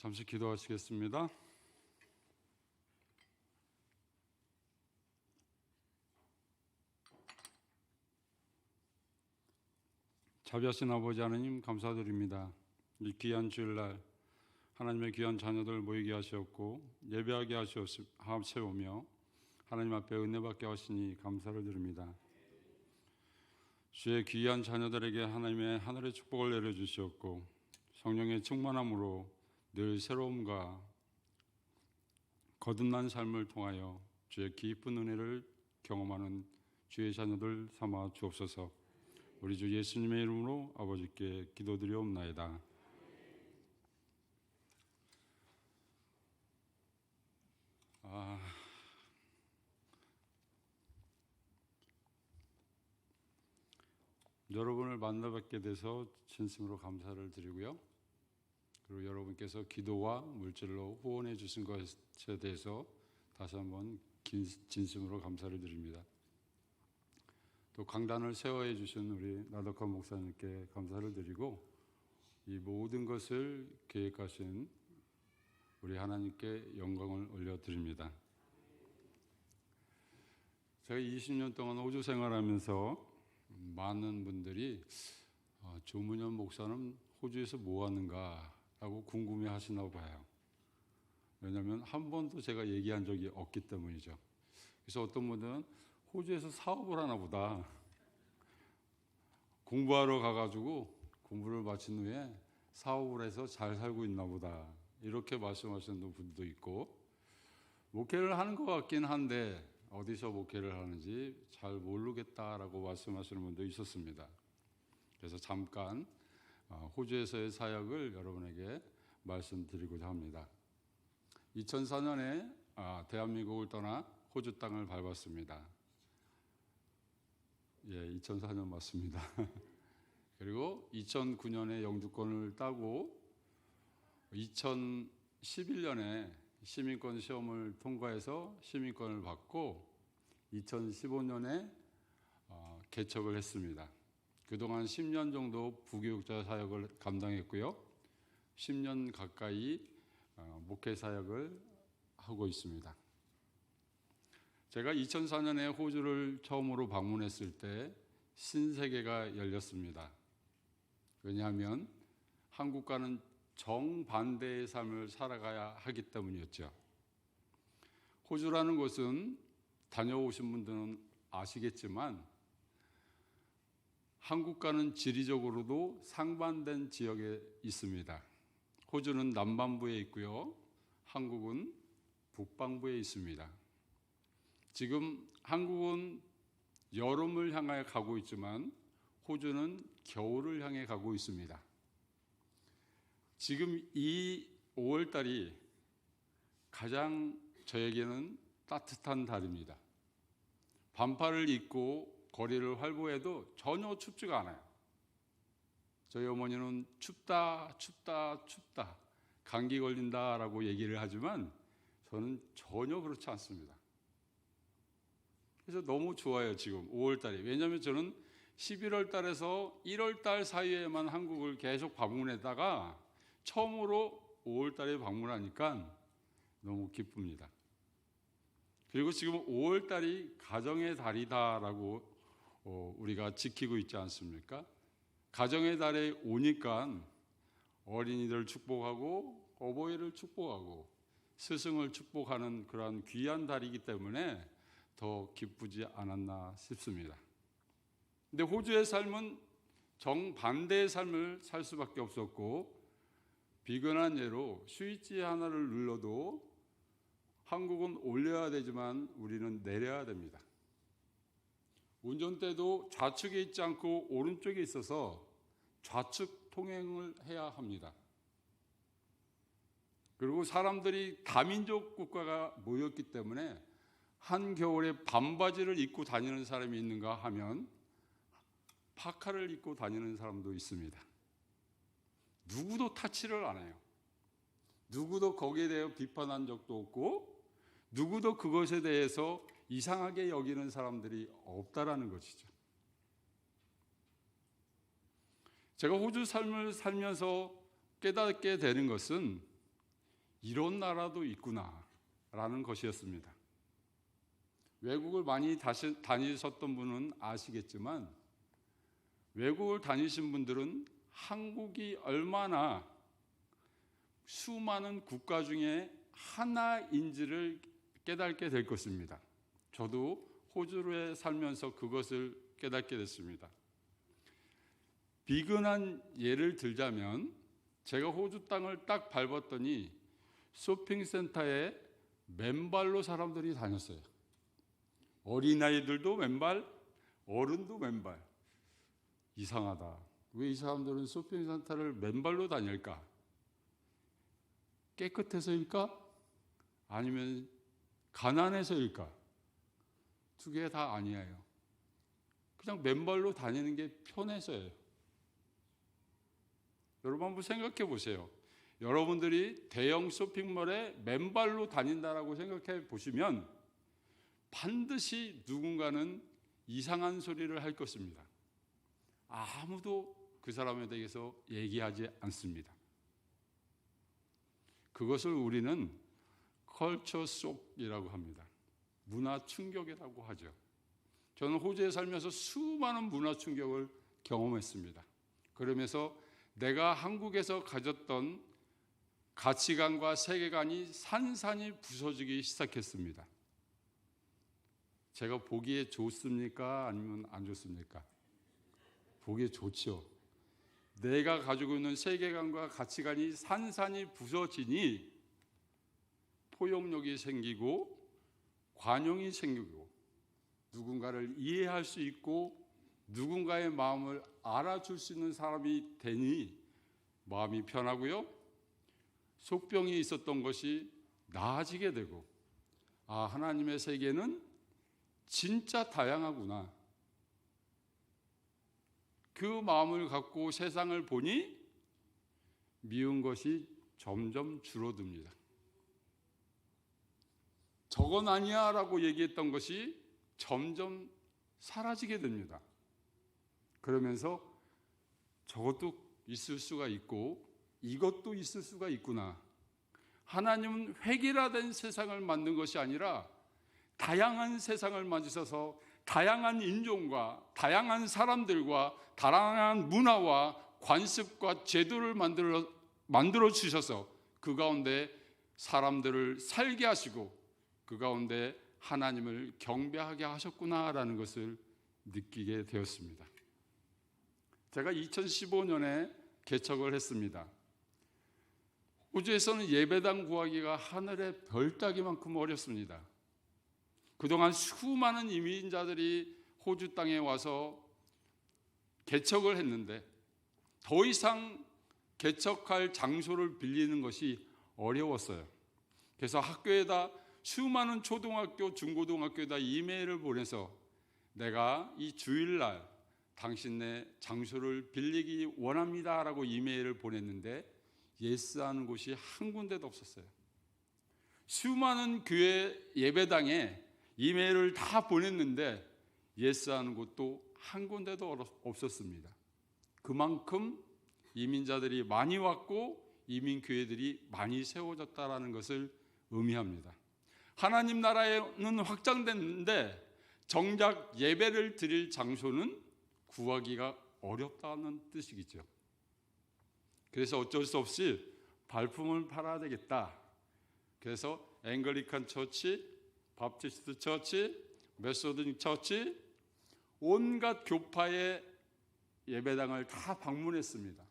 잠시 기도하시겠습니다. 자비하신 아버지 하나님 감사드립니다. 이 귀한 주일날 하나님의 귀한 자녀들 모이게 하셨고 예배하게 하시오며 하나님 앞에 은혜 받게 하시니 감사를 드립니다. 주의 귀한 자녀들에게 하나님의 하늘의 축복을 내려주시었고 성령의 충만함으로 늘 새로움과 거듭난 삶을 통하여 주의 깊은 은혜를 경험하는 주의 자녀들 삼아 주옵소서. 우리 주 예수님의 이름으로 아버지께 기도드리옵나이다. 여러분을 만나뵙게 돼서 진심으로 감사를 드리고요. 그리고 여러분께서 기도와 물질로 후원해 주신 것에 대해서 다시 한번 진심으로 감사를 드립니다. 또 강단을 세워해 주신 우리 나덕한 목사님께 감사를 드리고 이 모든 것을 계획하신 우리 하나님께 영광을 올려드립니다. 제가 20년 동안 호주 생활하면서 많은 분들이 조문현 목사는 호주에서 뭐 하는가 라고 궁금해 하시나 봐요. 왜냐하면 한 번도 제가 얘기한 적이 없기 때문이죠. 그래서 어떤 분들은 호주에서 사업을 하나 보다, 공부하러 가가지고 공부를 마친 후에 사업을 해서 잘 살고 있나 보다 이렇게 말씀하시는 분도 있고, 목회를 하는 것 같긴 한데 어디서 목회를 하는지 잘 모르겠다라고 말씀하시는 분도 있었습니다. 그래서 잠깐 호주에서의 사역을 여러분에게 말씀드리고자 합니다. 2004년에 대한민국을 떠나 호주 땅을 밟았습니다. 예, 2004년 맞습니다. 그리고 2009년에 영주권을 따고 2011년에 시민권 시험을 통과해서 시민권을 받고 2015년에 개척을 했습니다. 그동안 10년 정도 부교육자 사역을 감당했고요. 10년 가까이 목회 사역을 하고 있습니다. 제가 2004년에 호주를 처음으로 방문했을 때 신세계가 열렸습니다. 왜냐하면 한국과는 정반대의 삶을 살아가야 하기 때문이었죠. 호주라는 곳은 다녀오신 분들은 아시겠지만 한국과는 지리적으로도 상반된 지역에 있습니다. 호주는 남반부에 있고요. 한국은 북반부에 있습니다. 지금 한국은 여름을 향해 가고 있지만 호주는 겨울을 향해 가고 있습니다. 지금 이 5월달이 가장 저에게는 따뜻한 달입니다. 반팔을 입고 거리를 활보해도 전혀 춥지가 않아요. 저희 어머니는 춥다 감기 걸린다라고 얘기를 하지만 저는 전혀 그렇지 않습니다. 그래서 너무 좋아요. 지금 5월달이. 왜냐하면 저는 11월달에서 1월달 사이에만 한국을 계속 방문했다가 처음으로 5월달에 방문하니까 너무 기쁩니다. 그리고 지금 5월달이 가정의 달이다라고 우리가 지키고 있지 않습니까? 가정의 달에 오니까 어린이들 축복하고 어버이를 축복하고 스승을 축복하는 그러한 귀한 달이기 때문에 더 기쁘지 않았나 싶습니다. 근데 호주의 삶은 정반대의 삶을 살 수밖에 없었고, 비근한 예로 스위치 하나를 눌러도 한국은 올려야 되지만 우리는 내려야 됩니다. 운전대도 좌측에 있지 않고 오른쪽에 있어서 좌측 통행을 해야 합니다. 그리고 사람들이 다민족 국가가 모였기 때문에 한겨울에 반바지를 입고 다니는 사람이 있는가 하면 파카를 입고 다니는 사람도 있습니다. 누구도 타치를 안 해요. 누구도 거기에 대해 비판한 적도 없고 누구도 그것에 대해서 이상하게 여기는 사람들이 없다라는 것이죠. 제가 호주 삶을 살면서 깨닫게 되는 것은 이런 나라도 있구나라는 것이었습니다. 외국을 많이 다니셨던 분은 아시겠지만 외국을 다니신 분들은 한국이 얼마나 수많은 국가 중에 하나인지를 깨닫게 될 것입니다. 저도 호주에 살면서 그것을 깨닫게 됐습니다. 비근한 예를 들자면 제가 호주 땅을 딱 밟았더니 쇼핑센터에 맨발로 사람들이 다녔어요. 어린아이들도 맨발, 어른도 맨발. 이상하다. 왜 이 사람들은 쇼핑센터를 맨발로 다닐까? 깨끗해서일까? 아니면 가난해서일까? 두 개 다 아니에요. 그냥 맨발로 다니는 게 편해서예요. 여러분 한번 생각해 보세요. 여러분들이 대형 쇼핑몰에 맨발로 다닌다라고 생각해 보시면 반드시 누군가는 이상한 소리를 할 것입니다. 아무도 그 사람에 대해서 얘기하지 않습니다. 그것을 우리는 컬처 숑이라고 합니다. 문화 충격이라고 하죠. 저는 호주에 살면서 수많은 문화 충격을 경험했습니다. 그러면서 내가 한국에서 가졌던 가치관과 세계관이 산산이 부서지기 시작했습니다. 제가 보기에 좋습니까? 아니면 안 좋습니까? 보기에 좋죠. 내가 가지고 있는 세계관과 가치관이 산산이 부서지니 포용력이 생기고 관용이 생기고 누군가를 이해할 수 있고 누군가의 마음을 알아줄 수 있는 사람이 되니 마음이 편하고요. 속병이 있었던 것이 나아지게 되고 하나님의 세계는 진짜 다양하구나. 그 마음을 갖고 세상을 보니 미운 것이 점점 줄어듭니다. 저건 아니야 라고 얘기했던 것이 점점 사라지게 됩니다. 그러면서 저것도 있을 수가 있고 이것도 있을 수가 있구나. 하나님은 획일화된 세상을 만든 것이 아니라 다양한 세상을 만드셔서 다양한 인종과 다양한 사람들과 다양한 문화와 관습과 제도를 만들어 주셔서 그 가운데 사람들을 살게 하시고 그 가운데 하나님을 경배하게 하셨구나라는 것을 느끼게 되었습니다. 제가 2015년에 개척을 했습니다. 호주에서는 예배당 구하기가 하늘의 별 따기만큼 어렵습니다. 그동안 수많은 이민자들이 호주 땅에 와서 개척을 했는데 더 이상 개척할 장소를 빌리는 것이 어려웠어요. 그래서 학교에다 수많은 초등학교, 중고등학교에다 이메일을 보내서 내가 이 주일날 당신네 장소를 빌리기 원합니다라고 이메일을 보냈는데 예스하는 곳이 한 군데도 없었어요. 수많은 교회 예배당에 이메일을 다 보냈는데 예스하는 곳도 한 군데도 없었습니다. 그만큼 이민자들이 많이 왔고 이민교회들이 많이 세워졌다는 것을 의미합니다. 하나님 나라는 확장됐는데 정작 예배를 드릴 장소는 구하기가 어렵다는 뜻이겠죠. 그래서 어쩔 수 없이 발품을 팔아야 되겠다. 그래서 앵글리칸 처치, 바프티스트 처치, 메소드 처치, 온갖 교파의 예배당을 다 방문했습니다.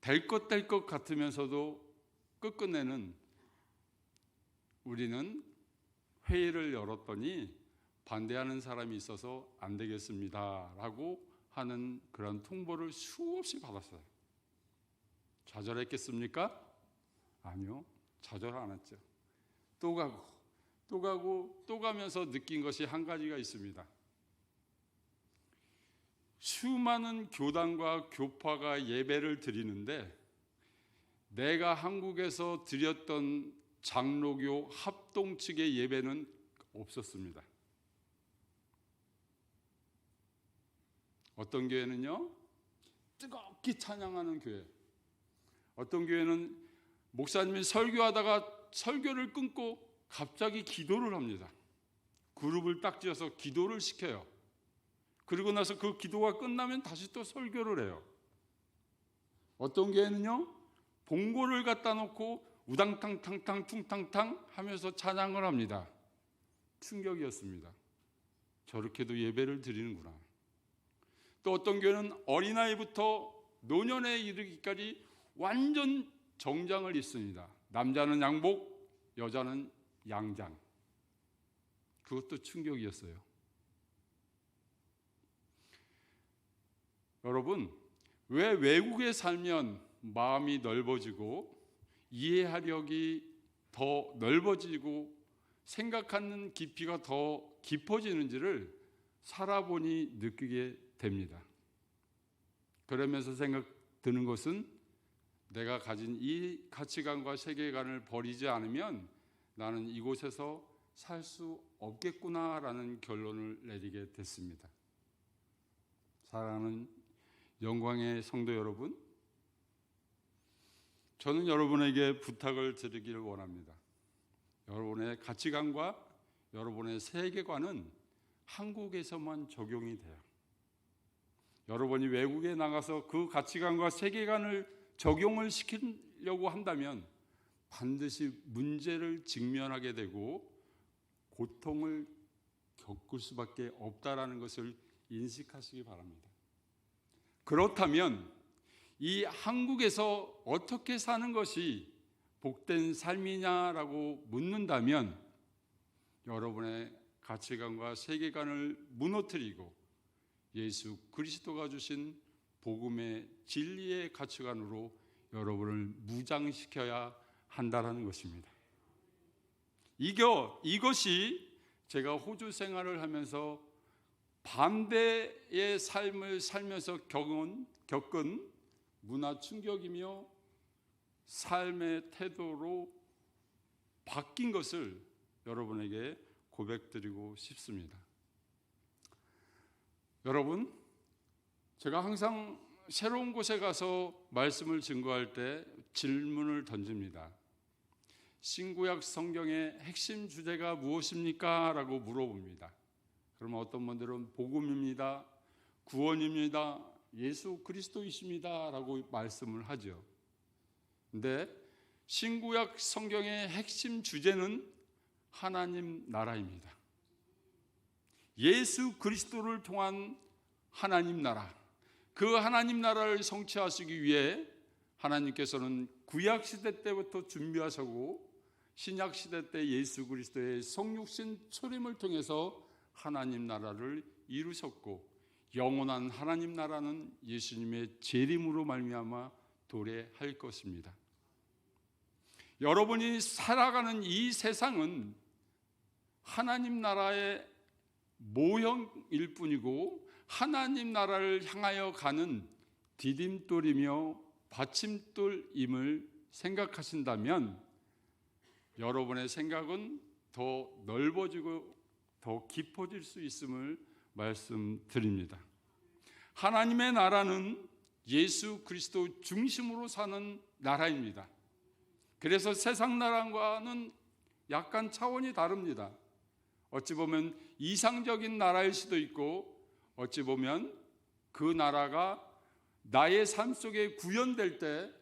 될 것 같으면서도 끝끝내는 우리는 회의를 열었더니 반대하는 사람이 있어서 안 되겠습니다 라고 하는 그런 통보를 수없이 받았어요. 좌절했겠습니까? 아니요. 좌절 안 했죠. 또 가고 또 가면서 느낀 것이 한 가지가 있습니다. 수많은 교단과 교파가 예배를 드리는데 내가 한국에서 드렸던 장로교 합동 측의 예배는 없었습니다. 어떤 교회는요 뜨겁게 찬양하는 교회, 어떤 교회는 목사님이 설교하다가 설교를 끊고 갑자기 기도를 합니다. 그룹을 딱 지어서 기도를 시켜요. 그리고 나서 그 기도가 끝나면 다시 또 설교를 해요. 어떤 교회는요, 봉고를 갖다 놓고 우당탕탕탕 퉁탕탕 하면서 찬양을 합니다. 충격이었습니다. 저렇게도 예배를 드리는구나. 또 어떤 교회는 어린아이부터 노년에 이르기까지 완전 정장을 입습니다. 남자는 양복, 여자는 양장. 그것도 충격이었어요. 여러분, 왜 외국에 살면 마음이 넓어지고 이해하력이 더 넓어지고 생각하는 깊이가 더 깊어지는지를 살아보니 느끼게 됩니다. 그러면서 생각 드는 것은 내가 가진 이 가치관과 세계관을 버리지 않으면 나는 이곳에서 살 수 없겠구나라는 결론을 내리게 됐습니다. 사랑하는 영광의 성도 여러분, 저는 여러분에게 부탁을 드리기를 원합니다. 여러분의 가치관과 여러분의 세계관은 한국에서만 적용이 돼요. 여러분이 외국에 나가서 그 가치관과 세계관을 적용을 시키려고 한다면 반드시 문제를 직면하게 되고 고통을 겪을 수밖에 없다라는 것을 인식하시기 바랍니다. 그렇다면 이 한국에서 어떻게 사는 것이 복된 삶이냐라고 묻는다면 여러분의 가치관과 세계관을 무너뜨리고 예수 그리스도가 주신 복음의 진리의 가치관으로 여러분을 무장시켜야 한다는 것입니다. 이것이 제가 호주 생활을 하면서 반대의 삶을 살면서 겪은 문화 충격이며 삶의 태도로 바뀐 것을 여러분에게 고백드리고 싶습니다. 여러분, 제가 항상 새로운 곳에 가서 말씀을 증거할 때 질문을 던집니다. 신구약 성경의 핵심 주제가 무엇입니까? 라고 물어봅니다. 그러면 어떤 분들은 복음입니다, 구원입니다, 예수 그리스도이십니다 라고 말씀을 하죠. 근데 신구약 성경의 핵심 주제는 하나님 나라입니다. 예수 그리스도를 통한 하나님 나라, 그 하나님 나라를 성취하시기 위해 하나님께서는 구약 시대 때부터 준비하시고 신약 시대 때 예수 그리스도의 성육신 초림을 통해서 하나님 나라를 이루셨고 영원한 하나님 나라는 예수님의 재림으로 말미암아 도래할 것입니다. 여러분이 살아가는 이 세상은 하나님 나라의 모형일 뿐이고 하나님 나라를 향하여 가는 디딤돌이며 받침돌임을 생각하신다면 여러분의 생각은 더 넓어지고 더 깊어질 수 있음을 말씀드립니다. 하나님의 나라는 예수 그리스도 중심으로 사는 나라입니다. 그래서 세상 나라와는 약간 차원이 다릅니다. 어찌 보면 이상적인 나라일 수도 있고 어찌 보면 그 나라가 나의 삶 속에 구현될 때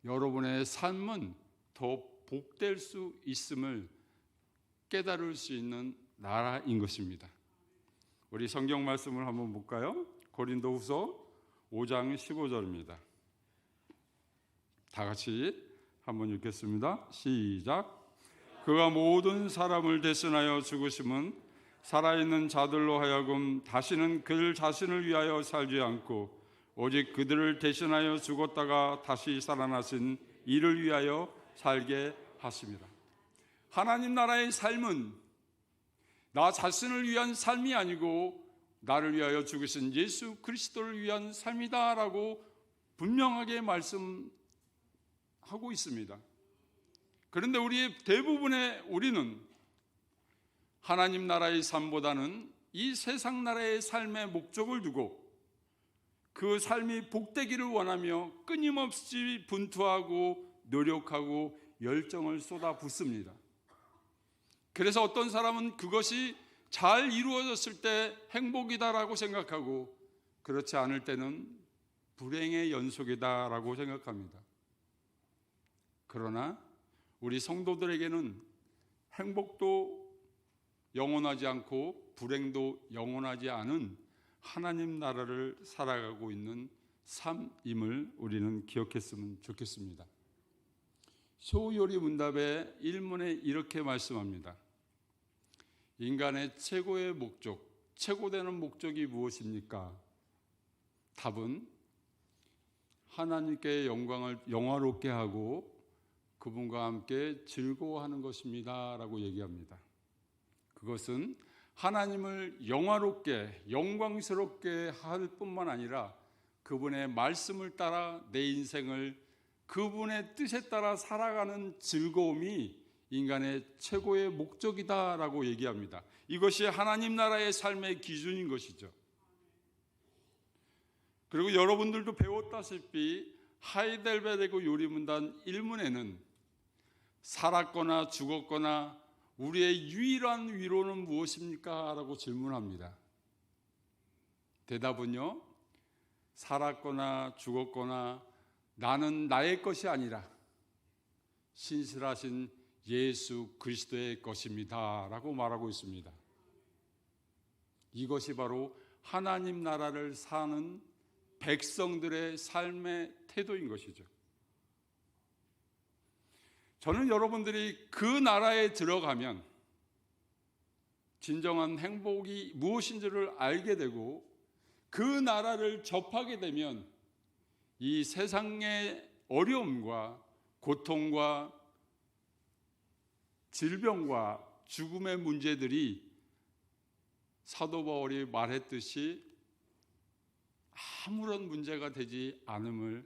여러분의 삶은 더 복될 수 있음을 깨달을 수 있는 나라인 것입니다. 우리 성경 말씀을 한번 볼까요? 고린도후서 5장 15절입니다. 다 같이 한번 읽겠습니다. 시작. 그가 모든 사람을 대신하여 죽으심은 살아있는 자들로 하여금 다시는 그들 자신을 위하여 살지 않고 오직 그들을 대신하여 죽었다가 다시 살아나신 이를 위하여 살게 하십니다. 하나님 나라의 삶은 나 자신을 위한 삶이 아니고 나를 위하여 죽으신 예수 그리스도를 위한 삶이다라고 분명하게 말씀하고 있습니다. 그런데 우리는 하나님 나라의 삶보다는 이 세상 나라의 삶의 목적을 두고 그 삶이 복되기를 원하며 끊임없이 분투하고 노력하고 열정을 쏟아붓습니다. 그래서 어떤 사람은 그것이 잘 이루어졌을 때 행복이다라고 생각하고 그렇지 않을 때는 불행의 연속이다라고 생각합니다. 그러나 우리 성도들에게는 행복도 영원하지 않고 불행도 영원하지 않은 하나님 나라를 살아가고 있는 삶임을 우리는 기억했으면 좋겠습니다. 소요리 문답의 1문에 이렇게 말씀합니다. 인간의 최고의 목적, 최고되는 목적이 무엇입니까? 답은 하나님께 영광을 영화롭게 하고 그분과 함께 즐거워하는 것입니다 라고 얘기합니다. 그것은 하나님을 영화롭게 영광스럽게 할 뿐만 아니라 그분의 말씀을 따라 내 인생을 그분의 뜻에 따라 살아가는 즐거움이 인간의 최고의 목적이다라고 얘기합니다. 이것이 하나님 나라의 삶의 기준인 것이죠. 그리고 여러분들도 배웠다시피 하이델베르크 요리문단 1문에는 살았거나 죽었거나 우리의 유일한 위로는 무엇입니까? 라고 질문합니다. 대답은요, 살았거나 죽었거나 나는 나의 것이 아니라 신실하신 예수 그리스도의 것입니다 라고 말하고 있습니다. 이것이 바로 하나님 나라를 사는 백성들의 삶의 태도인 것이죠. 저는 여러분들이 그 나라에 들어가면 진정한 행복이 무엇인지를 알게 되고 그 나라를 접하게 되면 이 세상의 어려움과 고통과 질병과 죽음의 문제들이 사도 바울이 말했듯이 아무런 문제가 되지 않음을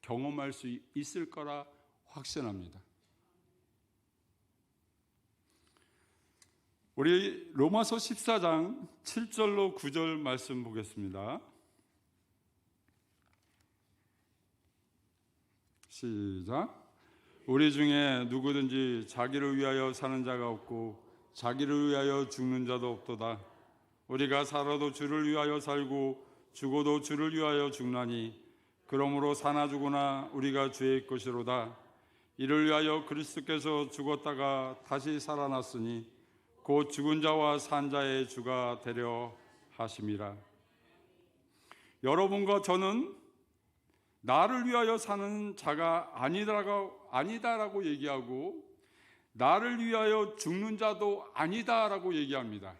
경험할 수 있을 거라 확신합니다. 우리 로마서 14장 7절로 9절 말씀 보겠습니다. 시작. 우리 중에 누구든지 자기를 위하여 사는 자가 없고 자기를 위하여 죽는 자도 없도다. 우리가 살아도 주를 위하여 살고 죽어도 주를 위하여 죽나니 그러므로 사나 죽으나 우리가 주의 것이로다. 이를 위하여 그리스도께서 죽었다가 다시 살아났으니 곧 죽은 자와 산 자의 주가 되려 하심이라. 여러분과 저는 나를 위하여 사는 자가 아니다라고 얘기하고 나를 위하여 죽는 자도 아니다라고 얘기합니다.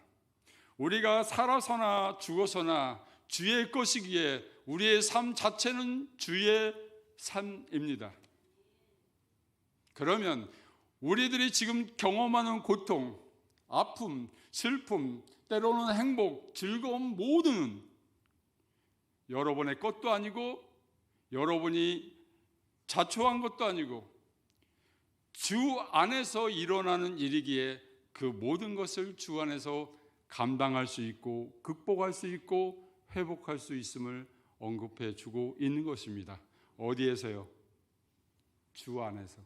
우리가 살아서나 죽어서나 주의 것이기에 우리의 삶 자체는 주의 삶입니다. 그러면 우리들이 지금 경험하는 고통, 아픔, 슬픔, 때로는 행복, 즐거움 모두는 여러분의 것도 아니고 여러분이 자초한 것도 아니고 주 안에서 일어나는 일이기에 그 모든 것을 주 안에서 감당할 수 있고 극복할 수 있고 회복할 수 있음을 언급해 주고 있는 것입니다. 어디에서요? 주 안에서.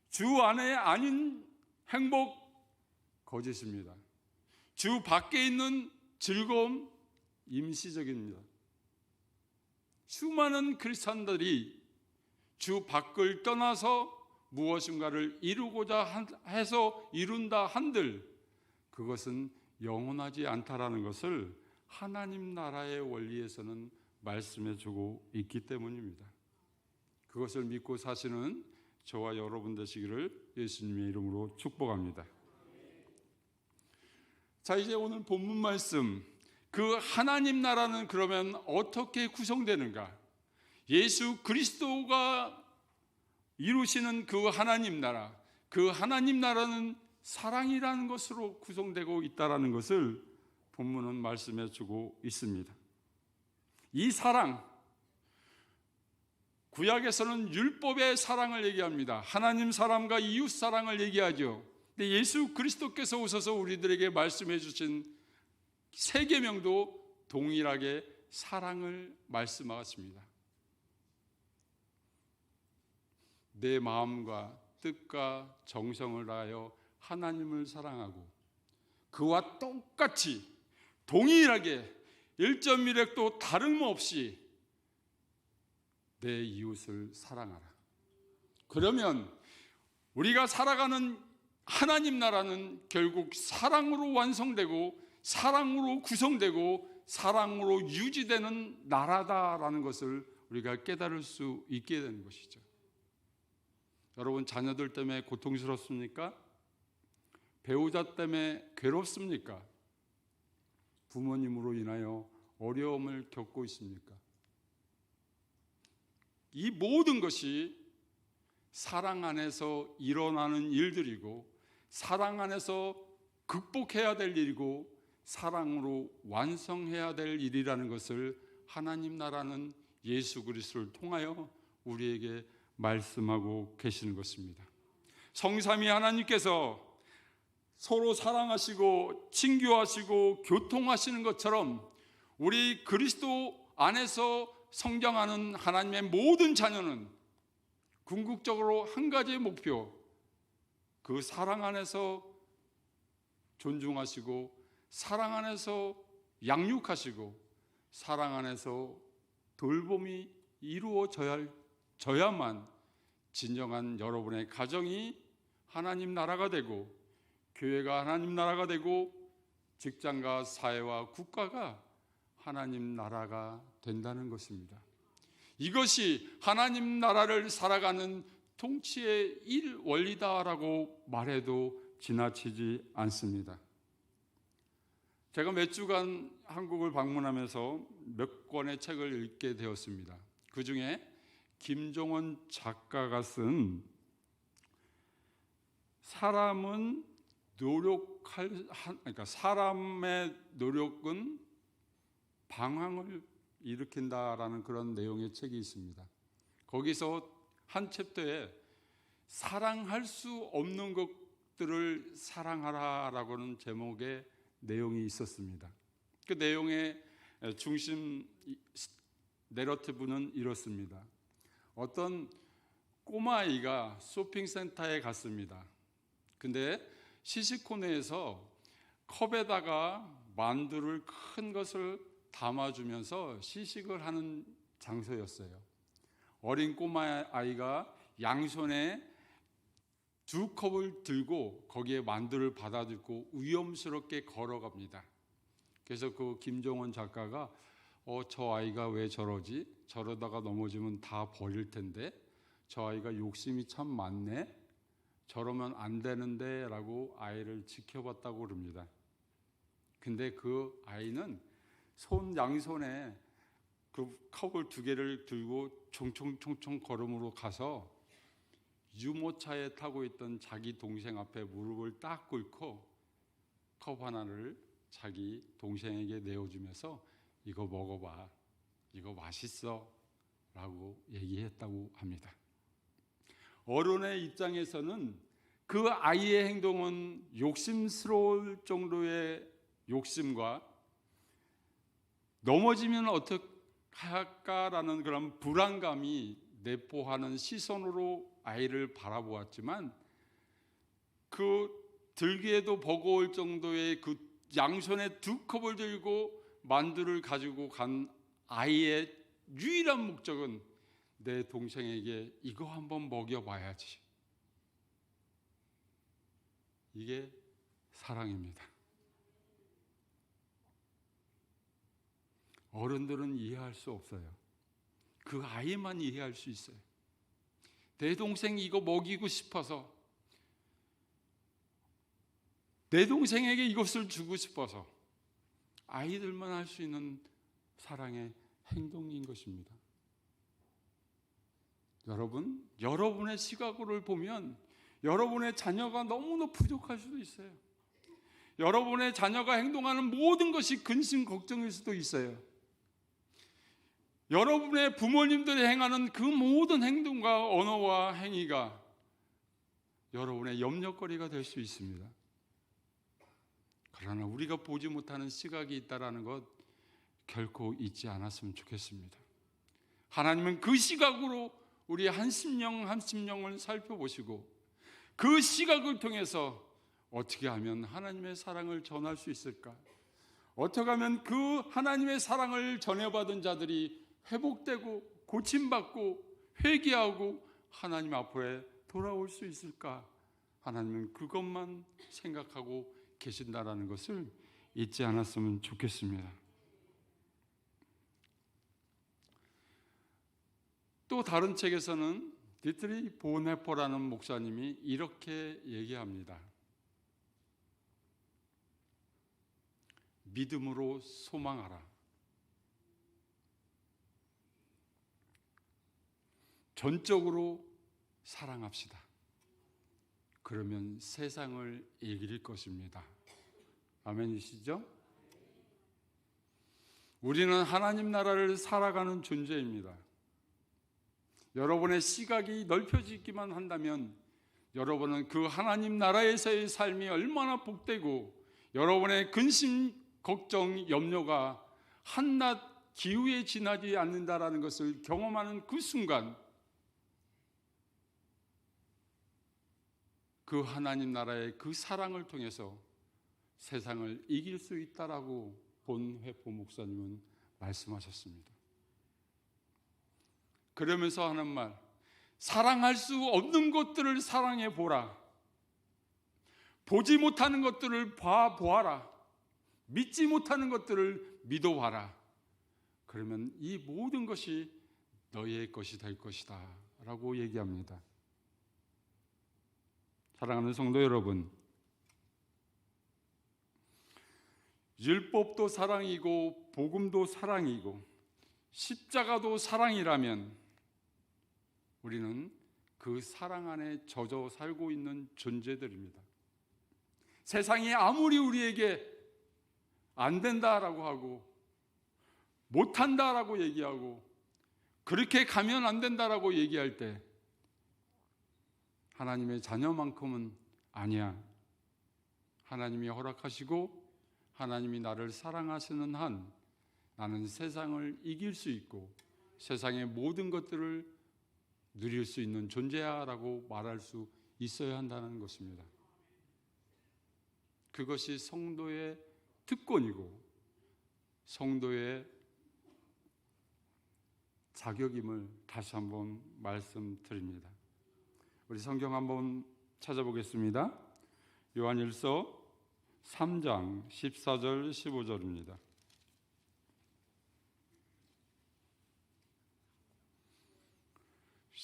주 안에 아닌 행복 거짓입니다. 주 밖에 있는 즐거움 임시적입니다. 수많은 크리스찬들이 주 밖을 떠나서 무엇인가를 이루고자 해서 이룬다 한들 그것은 영원하지 않다라는 것을 하나님 나라의 원리에서는 말씀해 주고 있기 때문입니다. 그것을 믿고 사시는 저와 여러분 되시기를 예수님의 이름으로 축복합니다. 자, 이제 오늘 본문 말씀, 그 하나님 나라는 그러면 어떻게 구성되는가? 예수 그리스도가 이루시는 그 하나님 나라, 그 하나님 나라는 사랑이라는 것으로 구성되고 있다는 것을 본문은 말씀해 주고 있습니다. 이 사랑, 구약에서는 율법의 사랑을 얘기합니다. 하나님 사랑과 이웃 사랑을 얘기하죠. 근데 예수 그리스도께서 오셔서 우리들에게 말씀해 주신 세 계명도 동일하게 사랑을 말씀하셨습니다. 내 마음과 뜻과 정성을 다하여 하나님을 사랑하고 그와 똑같이 동일하게 1.1획도 다름없이 내 이웃을 사랑하라. 그러면 우리가 살아가는 하나님 나라는 결국 사랑으로 완성되고 사랑으로 구성되고 사랑으로 유지되는 나라다라는 것을 우리가 깨달을 수 있게 되는 것이죠. 여러분, 자녀들 때문에 고통스럽습니까? 배우자 때문에 괴롭습니까? 부모님으로 인하여 어려움을 겪고 있습니까? 이 모든 것이 사랑 안에서 일어나는 일들이고 사랑 안에서 극복해야 될 일이고 사랑으로 완성해야 될 일이라는 것을 하나님 나라는 예수 그리스도를 통하여 우리에게 말씀하고 계시는 것입니다. 성삼위 하나님께서 서로 사랑하시고 친교하시고 교통하시는 것처럼 우리 그리스도 안에서 성장하는 하나님의 모든 자녀는 궁극적으로 한 가지의 목표, 그 사랑 안에서 존중하시고 사랑 안에서 양육하시고 사랑 안에서 돌봄이 이루어져야만 진정한 여러분의 가정이 하나님 나라가 되고 교회가 하나님 나라가 되고 직장과 사회와 국가가 하나님 나라가 된다는 것입니다. 이것이 하나님 나라를 살아가는 통치의 일원리다라고 말해도 지나치지 않습니다. 제가 몇 주간 한국을 방문하면서 몇 권의 책을 읽게 되었습니다. 그 중에 김종원 작가가 쓴 사람은 그러니까 사람의 노력은 방황을 일으킨다라는 그런 내용의 책이 있습니다. 거기서 한 챕터에 사랑할 수 없는 것들을 사랑하라라고는 제목의 내용이 있었습니다. 그 내용의 중심 내러티브는 이렇습니다. 어떤 꼬마아이가 쇼핑센터에 갔습니다. 근데 시식코너에서 컵에다가 만두를 큰 것을 담아주면서 시식을 하는 장소였어요. 어린 꼬마아이가 양손에 2컵을 들고 거기에 만두를 받아들고 위험스럽게 걸어갑니다. 그래서 그 김종원 작가가 저 아이가 왜 저러지? 저러다가 넘어지면 다 버릴 텐데 저 아이가 욕심이 참 많네? 저러면 안 되는데 라고 아이를 지켜봤다고 그럽니다. 근데 그 아이는 양손에 그 컵을 2개를 들고 총총총총 걸음으로 가서 유모차에 타고 있던 자기 동생 앞에 무릎을 딱 꿇고 컵 하나를 자기 동생에게 내어주면서 이거 먹어봐, 이거 맛있어 라고 얘기했다고 합니다. 어른의 입장에서는 그 아이의 행동은 욕심스러울 정도의 욕심과 넘어지면 어떡할까라는 그런 불안감이 내포하는 시선으로 아이를 바라보았지만 그 들기에도 버거울 정도의 그 양손에 2컵을 들고 만두를 가지고 간 아이의 유일한 목적은 내 동생에게 이거 한번 먹여봐야지. 이게 사랑입니다. 어른들은 이해할 수 없어요. 그 아이만 이해할 수 있어요. 내 동생 이거 먹이고 싶어서, 내 동생에게 이것을 주고 싶어서 아이들만 할 수 있는 사랑의 행동인 것입니다. 여러분, 여러분의 시각으로 보면 여러분의 자녀가 너무나 부족할 수도 있어요. 여러분의 자녀가 행동하는 모든 것이 근심 걱정일 수도 있어요. 여러분의 부모님들이 행하는 그 모든 행동과 언어와 행위가 여러분의 염려거리가 될 수 있습니다. 그러나 우리가 보지 못하는 시각이 있다는 것 결코 잊지 않았으면 좋겠습니다. 하나님은 그 시각으로 우리 한 심령 한 심령을 살펴보시고 그 시각을 통해서 어떻게 하면 하나님의 사랑을 전할 수 있을까? 어떻게 하면 그 하나님의 사랑을 전해받은 자들이 회복되고 고침받고 회개하고 하나님 앞에 돌아올 수 있을까? 하나님은 그것만 생각하고 계신다라는 것을 잊지 않았으면 좋겠습니다. 또 다른 책에서는 디트리 보네퍼라는 목사님이 이렇게 얘기합니다. 믿음으로 소망하라. 전적으로 사랑합시다. 그러면 세상을 이길 것입니다. 아멘이시죠? 우리는 하나님 나라를 살아가는 존재입니다. 여러분의 시각이 넓혀지기만 한다면 여러분은 그 하나님 나라에서의 삶이 얼마나 복되고 여러분의 근심, 걱정, 염려가 한낱 기후에 지나지 않는다라는 것을 경험하는 그 순간 그 하나님 나라의 그 사랑을 통해서 세상을 이길 수 있다라고 본회포 목사님은 말씀하셨습니다. 그러면서 하는 말, 사랑할 수 없는 것들을 사랑해 보라. 보지 못하는 것들을 보아라. 믿지 못하는 것들을 믿어봐라. 그러면 이 모든 것이 너의 것이 될 것이다 라고 얘기합니다. 사랑하는 성도 여러분, 율법도 사랑이고 복음도 사랑이고 십자가도 사랑이라면 우리는 그 사랑 안에 젖어 살고 있는 존재들입니다. 세상이 아무리 우리에게 안 된다라고 하고 못한다라고 얘기하고 그렇게 가면 안 된다라고 얘기할 때 하나님의 자녀만큼은 아니야. 하나님이 허락하시고 하나님이 나를 사랑하시는 한 나는 세상을 이길 수 있고 세상의 모든 것들을 누릴 수 있는 존재야라고 말할 수 있어야 한다는 것입니다. 그것이 성도의 특권이고 성도의 자격임을 다시 한번 말씀드립니다. 우리 성경 한번 찾아보겠습니다. 요한일서 3장 14절 15절입니다.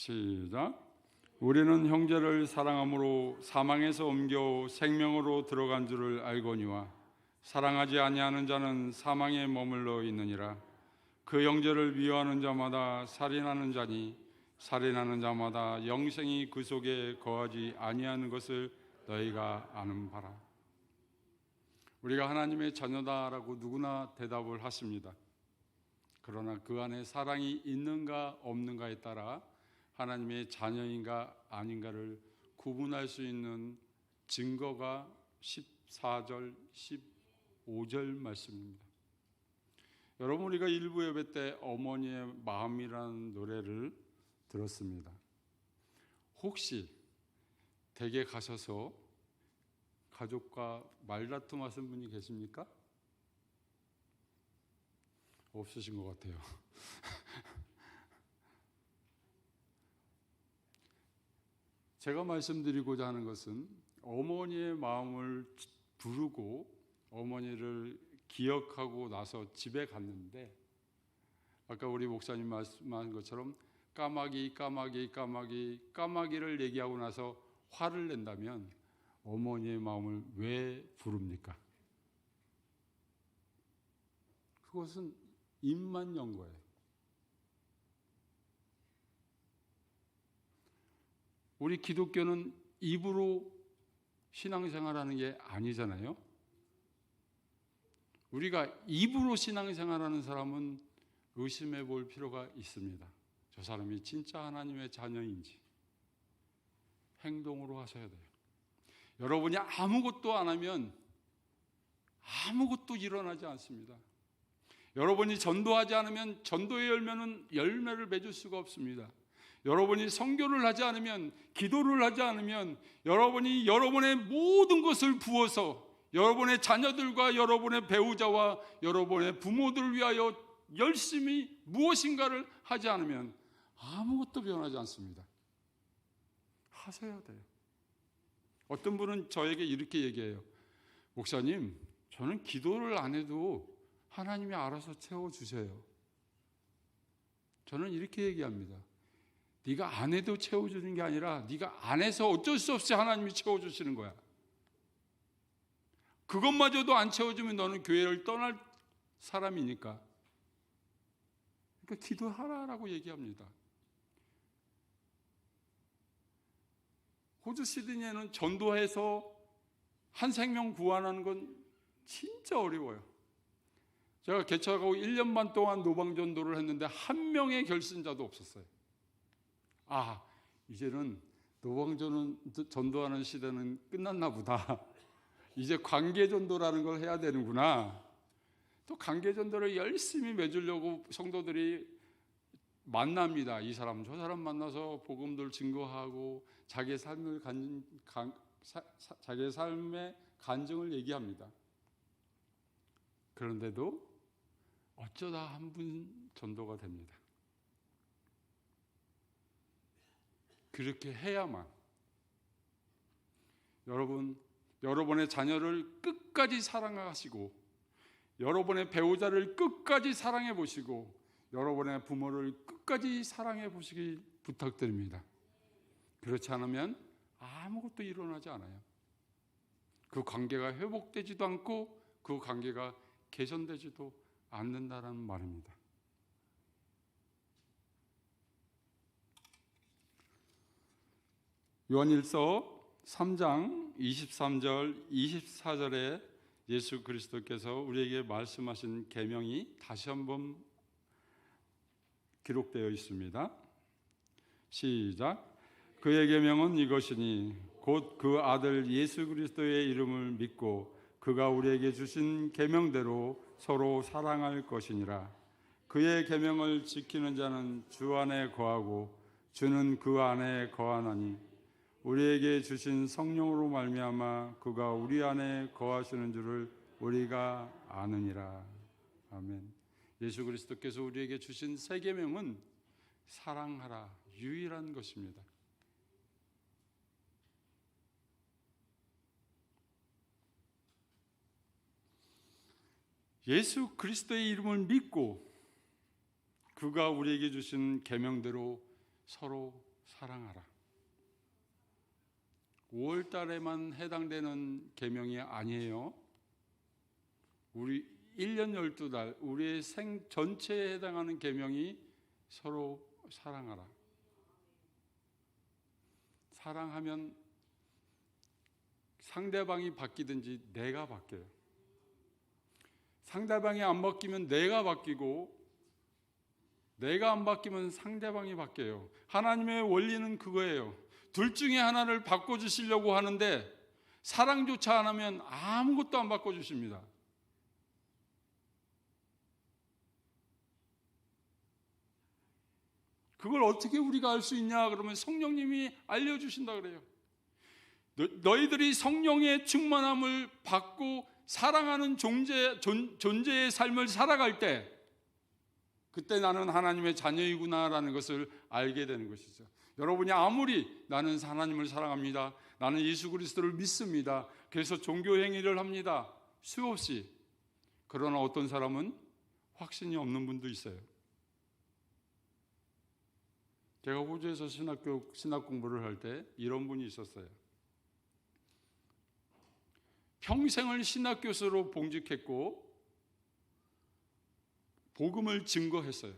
시작. 우리는 형제를 사랑함으로 사망에서 옮겨 생명으로 들어간 줄을 알거니와 사랑하지 아니하는 자는 사망에 머물러 있느니라. 그 형제를 미워하는 자마다 살인하는 자니 살인하는 자마다 영생이 그 속에 거하지 아니하는 것을 너희가 아는 바라. 우리가 하나님의 자녀다라고 누구나 대답을 하십니다. 그러나 그 안에 사랑이 있는가 없는가에 따라 하나님의 자녀인가 아닌가를 구분할 수 있는 증거가 14절, 15절 말씀입니다. 여러분, 우리가 일부 예배 때 어머니의 마음이라는 노래를 들었습니다. 혹시 댁에 가셔서 가족과 말다툼하신 분이 계십니까? 없으신 것 같아요. 제가 말씀드리고자 하는 것은 어머니의 마음을 부르고 어머니를 기억하고 나서 집에 갔는데 아까 우리 목사님 말씀한 것처럼 까마귀를 얘기하고 나서 화를 낸다면 어머니의 마음을 왜 부릅니까? 그것은 입만 연 거예요. 우리 기독교는 입으로 신앙생활하는 게 아니잖아요. 우리가 입으로 신앙생활하는 사람은 의심해 볼 필요가 있습니다. 저 사람이 진짜 하나님의 자녀인지 행동으로 하셔야 돼요. 여러분이 아무것도 안 하면 아무것도 일어나지 않습니다. 여러분이 전도하지 않으면 전도의 열매는 열매를 맺을 수가 없습니다. 여러분이 선교를 하지 않으면, 기도를 하지 않으면, 여러분이 여러분의 모든 것을 부어서 여러분의 자녀들과 여러분의 배우자와 여러분의 부모들을 위하여 열심히 무엇인가를 하지 않으면 아무것도 변하지 않습니다. 하셔야 돼요. 어떤 분은 저에게 이렇게 얘기해요. 목사님, 저는 기도를 안 해도 하나님이 알아서 채워주세요. 저는 이렇게 얘기합니다. 네가 안 해도 채워주는 게 아니라 네가 안 해서 어쩔 수 없이 하나님이 채워주시는 거야. 그것마저도 안 채워주면 너는 교회를 떠날 사람이니까. 그러니까 기도하라라고 얘기합니다. 호주 시드니에는 전도해서 한 생명 구원하는 건 진짜 어려워요. 제가 개척하고 1년 반 동안 노방전도를 했는데 한 명의 결신자도 없었어요. 아, 이제는 노방전도하는 시대는 끝났나 보다. 이제 관계전도라는 걸 해야 되는구나. 또 관계전도를 열심히 맺으려고 성도들이 만납니다. 이 사람 저 사람 만나서 복음들 증거하고 자기의 삶의 간증을 얘기합니다. 그런데도 어쩌다 한 분 전도가 됩니다. 그렇게 해야만 여러분의 자녀를 끝까지 사랑하시고 여러분의 배우자를 끝까지 사랑해 보시고 여러분의 부모를 끝까지 사랑해 보시기 부탁드립니다. 그렇지 않으면 아무것도 일어나지 않아요. 그 관계가 회복되지도 않고 그 관계가 개선되지도 않는다는 말입니다. 요한일서 3장 23절 24절에 예수 그리스도께서 우리에게 말씀하신 계명이 다시 한번 기록되어 있습니다. 시작. 그의 계명은 이것이니 곧 그 아들 예수 그리스도의 이름을 믿고 그가 우리에게 주신 계명대로 서로 사랑할 것이니라. 그의 계명을 지키는 자는 주 안에 거하고 주는 그 안에 거하나니 우리에게 주신 성령으로 말미암아 그가 우리 안에 거하시는 줄을 우리가 아느니라. 아멘. 예수 그리스도께서 우리에게 주신 새 계명은 사랑하라, 유일한 것입니다. 예수 그리스도의 이름을 믿고 그가 우리에게 주신 계명대로 서로 사랑하라. 5월 달에만 해당되는 계명이 아니에요. 우리 1년 12달 우리의 생 전체에 해당하는 계명이 서로 사랑하라. 사랑하면 상대방이 바뀌든지 내가 바뀌어요. 상대방이 안 바뀌면 내가 바뀌고 내가 안 바뀌면 상대방이 바뀌어요. 하나님의 원리는 그거예요. 둘 중에 하나를 바꿔주시려고 하는데 사랑조차 안 하면 아무것도 안 바꿔주십니다. 그걸 어떻게 우리가 알 수 있냐 그러면 성령님이 알려주신다 그래요. 너희들이 성령의 충만함을 받고 사랑하는 존재의 삶을 살아갈 때 그때 나는 하나님의 자녀이구나라는 것을 알게 되는 것이죠. 여러분이 아무리 나는 하나님을 사랑합니다. 나는 예수 그리스도를 믿습니다. 그래서 종교 행위를 합니다. 수없이. 그러나 어떤 사람은 확신이 없는 분도 있어요. 제가 호주에서 신학 공부를 할 때 이런 분이 있었어요. 평생을 신학 교수로 봉직했고 복음을 증거했어요.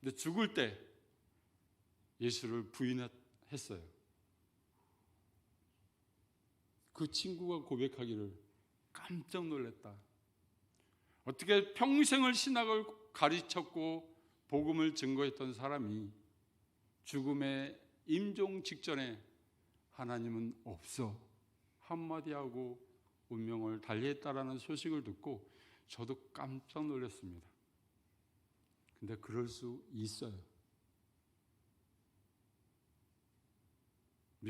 근데 죽을 때 예수를 부인했어요. 그 친구가 고백하기를 깜짝 놀랐다. 어떻게 평생을 신학을 가르쳤고 복음을 증거했던 사람이 죽음의 임종 직전에 하나님은 없어 한마디 하고 운명을 달리했다라는 소식을 듣고 저도 깜짝 놀랐습니다. 근데 그럴 수 있어요.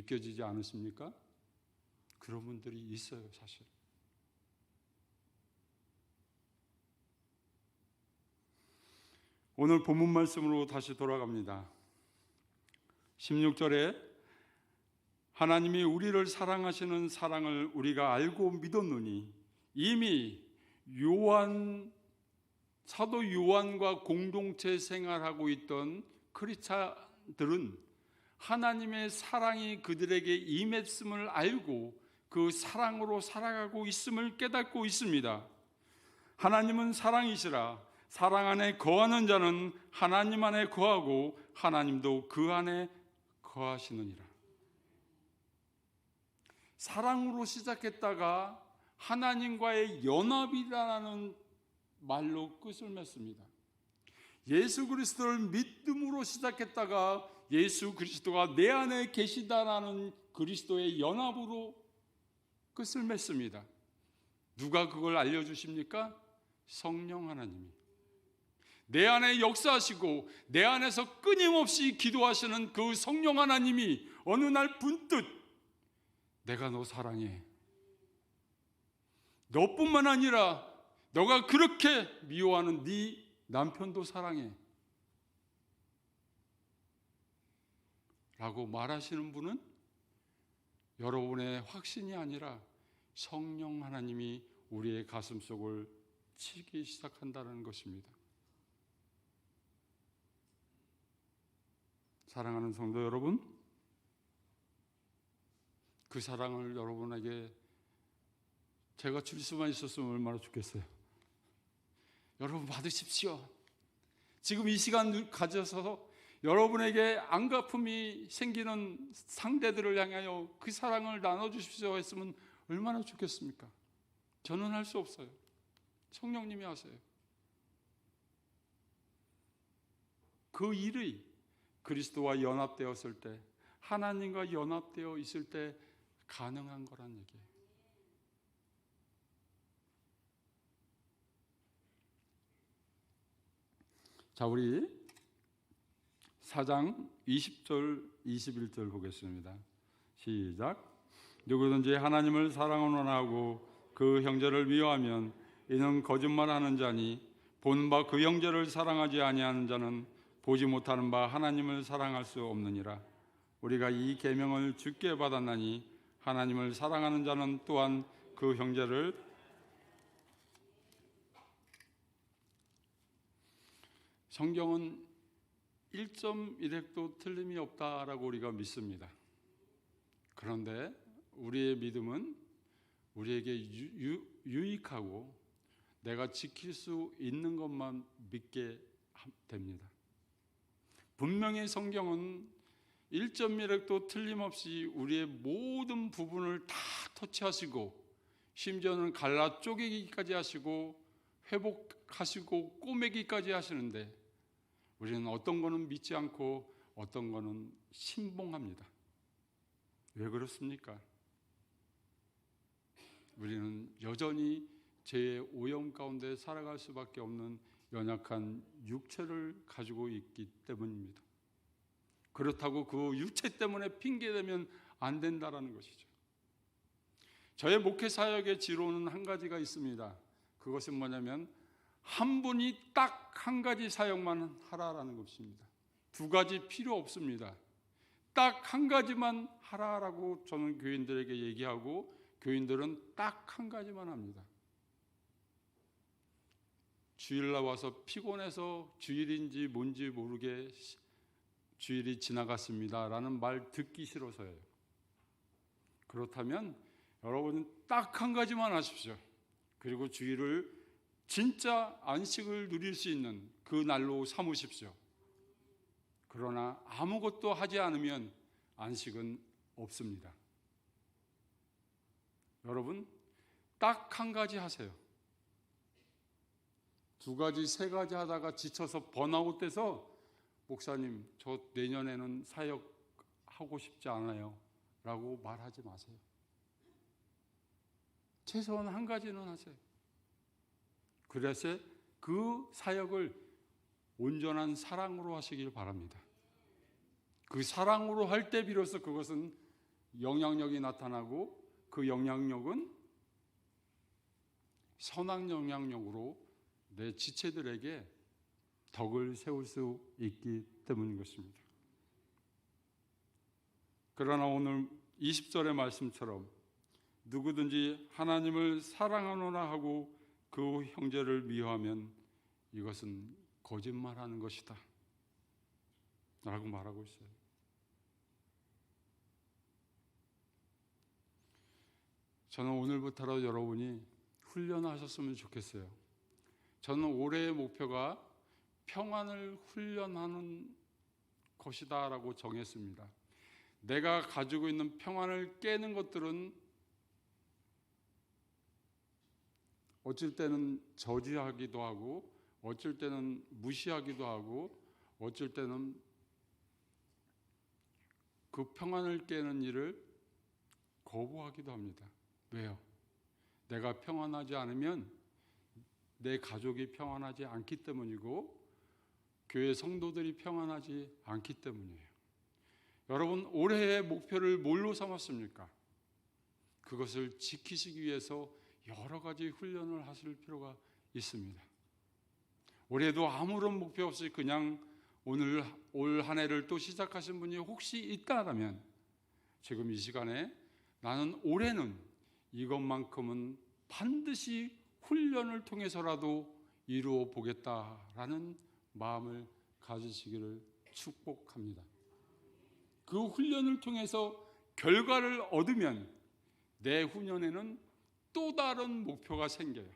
믿겨지지 않으십니까? 그런 분들이 있어요, 사실. 오늘 본문 말씀으로 다시 돌아갑니다. 16절에 하나님이 우리를 사랑하시는 사랑을 우리가 알고 믿었노니 이미 사도 요한과 공동체 생활하고 있던 크리스찬들은 하나님의 사랑이 그들에게 임했음을 알고 그 사랑으로 살아가고 있음을 깨닫고 있습니다. 하나님은 사랑이시라. 사랑 안에 거하는 자는 하나님 안에 거하고 하나님도 그 안에 거하시느니라. 사랑으로 시작했다가 하나님과의 연합이라는 말로 끝을 맺습니다. 예수 그리스도를 믿음으로 시작했다가 예수 그리스도가 내 안에 계시다라는 그리스도의 연합으로 끝을 맺습니다. 누가 그걸 알려주십니까? 성령 하나님이. 내 안에 역사하시고 내 안에서 끊임없이 기도하시는 그 성령 하나님이 어느 날 분뜻 내가 너 사랑해. 너뿐만 아니라 너가 그렇게 미워하는 네 남편도 사랑해 라고 말하시는 분은 여러분의 확신이 아니라 성령 하나님이 우리의 가슴속을 치기 시작한다는 것입니다. 사랑하는 성도 여러분, 그 사랑을 여러분에게 제가 줄 수만 있었으면 얼마나 좋겠어요. 여러분 받으십시오. 지금 이 시간 가져서 여러분에게 안갚음이 생기는 상대들을 향하여 그 사랑을 나눠주십시오 했으면 얼마나 좋겠습니까? 저는 할 수 없어요. 성령님이 하세요. 그 일이 그리스도와 연합되었을 때, 하나님과 연합되어 있을 때 가능한 거란 얘기예요. 자, 우리 4장 20절 21절 보겠습니다. 시작. 누구든지 하나님을 사랑하고 그 형제를 미워하면 이는 거짓말하는 자니 본 바 그 형제를 사랑하지 아니하는 자는 보지 못하는 바 하나님을 사랑할 수 없느니라. 우리가 이 계명을 주께 받았나니 하나님을 사랑하는 자는 또한 그 형제를 성경은 1.1획도 틀림이 없다라고 우리가 믿습니다. 그런데 우리의 믿음은 우리에게 유익하고 내가 지킬 수 있는 것만 믿게 됩니다. 분명히 성경은 1.1획도 틀림없이 우리의 모든 부분을 다 터치하시고 심지어는 갈라 쪼개기까지 하시고 회복하시고 꼬매기까지 하시는데 우리는 어떤 거는 믿지 않고 어떤 거는 신봉합니다. 왜 그렇습니까? 우리는 여전히 죄의 오염 가운데 살아갈 수밖에 없는 연약한 육체를 가지고 있기 때문입니다. 그렇다고 그 육체 때문에 핑계대면 안 된다라는 것이죠. 저의 목회 사역의 지로는 한 가지가 있습니다. 그것은 뭐냐면 한 분이 딱 한 가지 사역만 하라라는 것입니다. 두 가지 필요 없습니다. 딱 한 가지만 하라라고 저는 교인들에게 얘기하고 교인들은 딱 한 가지만 합니다. 주일 나와서 피곤해서 주일인지 뭔지 모르게 주일이 지나갔습니다 라는 말 듣기 싫어서예요. 그렇다면 여러분은 딱 한 가지만 하십시오. 그리고 주일을 진짜 안식을 누릴 수 있는 그 날로 삼으십시오. 그러나 아무것도 하지 않으면 안식은 없습니다. 여러분 딱 한 가지 하세요. 두 가지, 세 가지 하다가 지쳐서 번아웃 돼서 목사님 저 내년에는 사역하고 싶지 않아요 라고 말하지 마세요. 최소한 한 가지는 하세요. 그래서 그 사역을 온전한 사랑으로 하시길 바랍니다. 그 사랑으로 할 때 비로소 그것은 영향력이 나타나고 그 영향력은 선한 영향력으로 내 지체들에게 덕을 세울 수 있기 때문인 것입니다. 그러나 오늘 20절의 말씀처럼 누구든지 하나님을 사랑하노라 하고 그 형제를 미워하면 이것은 거짓말하는 것이다 라고 말하고 있어요. 저는 오늘부터 여러분이 훈련하셨으면 좋겠어요. 저는 올해의 목표가 평안을 훈련하는 것이다 라고 정했습니다. 내가 가지고 있는 평안을 깨는 것들은 어쩔 때는 저지하기도 하고 어쩔 때는 무시하기도 하고 어쩔 때는 그 평안을 깨는 일을 거부하기도 합니다. 왜요? 내가 평안하지 않으면 내 가족이 평안하지 않기 때문이고 교회 성도들이 평안하지 않기 때문이에요. 여러분, 올해의 목표를 뭘로 삼았습니까? 그것을 지키시기 위해서 여러 가지 훈련을 하실 필요가 있습니다. 올해도 아무런 목표 없이 그냥 올 한 해를 또 시작하신 분이 혹시 있다라면 지금 이 시간에 나는 올해는 이것만큼은 반드시 훈련을 통해서라도 이루어 보겠다라는 마음을 가지시기를 축복합니다. 그 훈련을 통해서 결과를 얻으면 내 후년에는 또 다른 목표가 생겨요.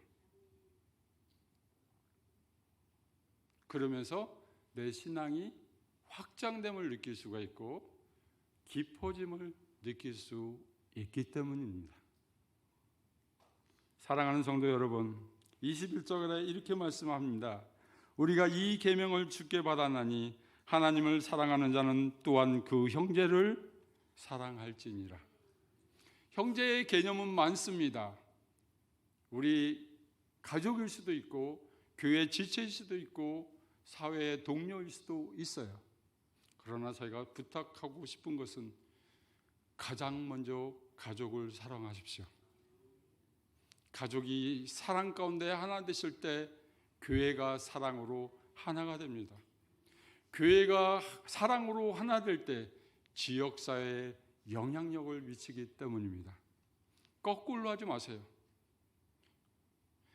그러면서 내 신앙이 확장됨을 느낄 수가 있고 깊어짐을 느낄 수 있기 때문입니다. 사랑하는 성도 여러분, 21절에 이렇게 말씀합니다. 우리가 이 계명을 주께 받았나니 하나님을 사랑하는 자는 또한 그 형제를 사랑할지니라. 형제의 개념은 많습니다. 우리 가족일 수도 있고 교회 지체일 수도 있고 사회의 동료일 수도 있어요. 그러나 저희가 부탁하고 싶은 것은 가장 먼저 가족을 사랑하십시오. 가족이 사랑 가운데 하나 되실 때 교회가 사랑으로 하나가 됩니다. 교회가 사랑으로 하나 될 때 지역사회에 영향력을 미치기 때문입니다. 거꾸로 하지 마세요.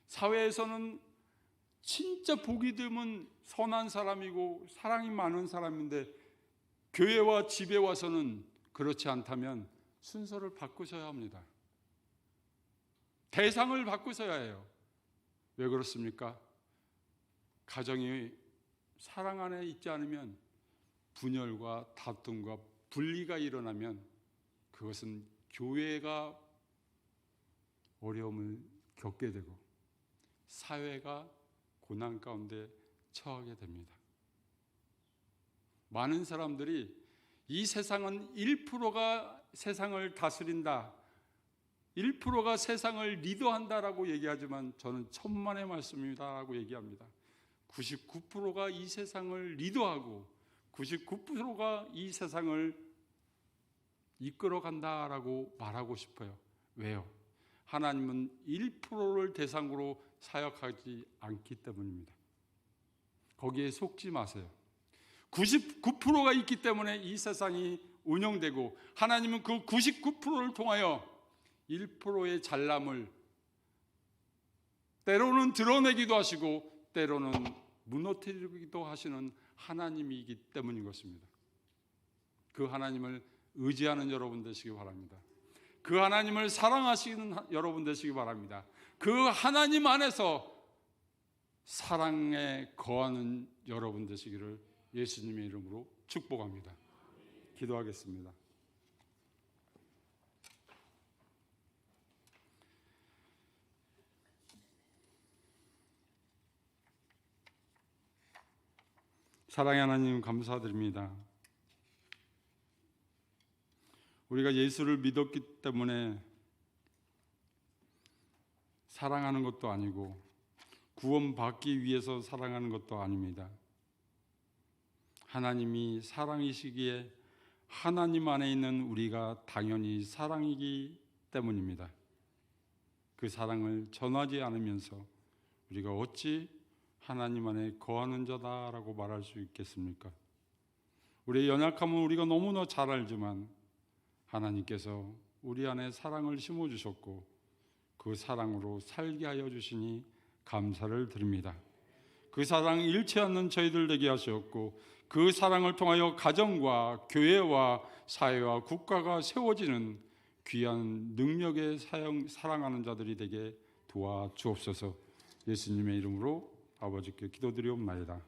사회에서는 진짜 보기 드문 선한 사람이고 사랑이 많은 사람인데 교회와 집에 와서는 그렇지 않다면 순서를 바꾸셔야 합니다. 대상을 바꾸셔야 해요. 왜 그렇습니까? 가정이 사랑 안에 있지 않으면 분열과 다툼과 분리가 일어나면 그것은 교회가 어려움을 겪게 되고 사회가 고난 가운데 처하게 됩니다. 많은 사람들이 이 세상은 1%가 세상을 다스린다, 1%가 세상을 리더한다라고 얘기하지만 저는 천만의 말씀이다라고 얘기합니다. 99%가 이 세상을 리더하고 99%가 이 세상을 이끌어간다라고 말하고 싶어요. 왜요? 하나님은 1%를 대상으로 사역하지 않기 때문입니다. 거기에 속지 마세요. 99%가 있기 때문에 이 세상이 운영되고 하나님은 그 99%를 통하여 1%의 잘남을 때로는 드러내기도 하시고 때로는 무너뜨리기도 하시는 하나님이기 때문인 것입니다. 그 하나님을 의지하는 여러분 되시기 바랍니다. 그 하나님을 사랑하시는 여러분 되시기 바랍니다. 그 하나님 안에서 사랑에 거하는 여러분 되시기를 예수님의 이름으로 축복합니다. 기도하겠습니다. 사랑의 하나님 감사드립니다. 우리가 예수를 믿었기 때문에 사랑하는 것도 아니고 구원받기 위해서 사랑하는 것도 아닙니다. 하나님이 사랑이시기에 하나님 안에 있는 우리가 당연히 사랑이기 때문입니다. 그 사랑을 전하지 않으면서 우리가 어찌 하나님 안에 거하는 자다라고 말할 수 있겠습니까? 우리의 연약함은 우리가 너무나 잘 알지만 하나님께서 우리 안에 사랑을 심어주셨고 그 사랑으로 살게 하여 주시니 감사를 드립니다. 그 사랑 잃지 않는 저희들 되게 하셨고 그 사랑을 통하여 가정과 교회와 사회와 국가가 세워지는 귀한 능력의 사랑하는 자들이 되게 도와주옵소서. 예수님의 이름으로 아버지께 기도드리옵나이다.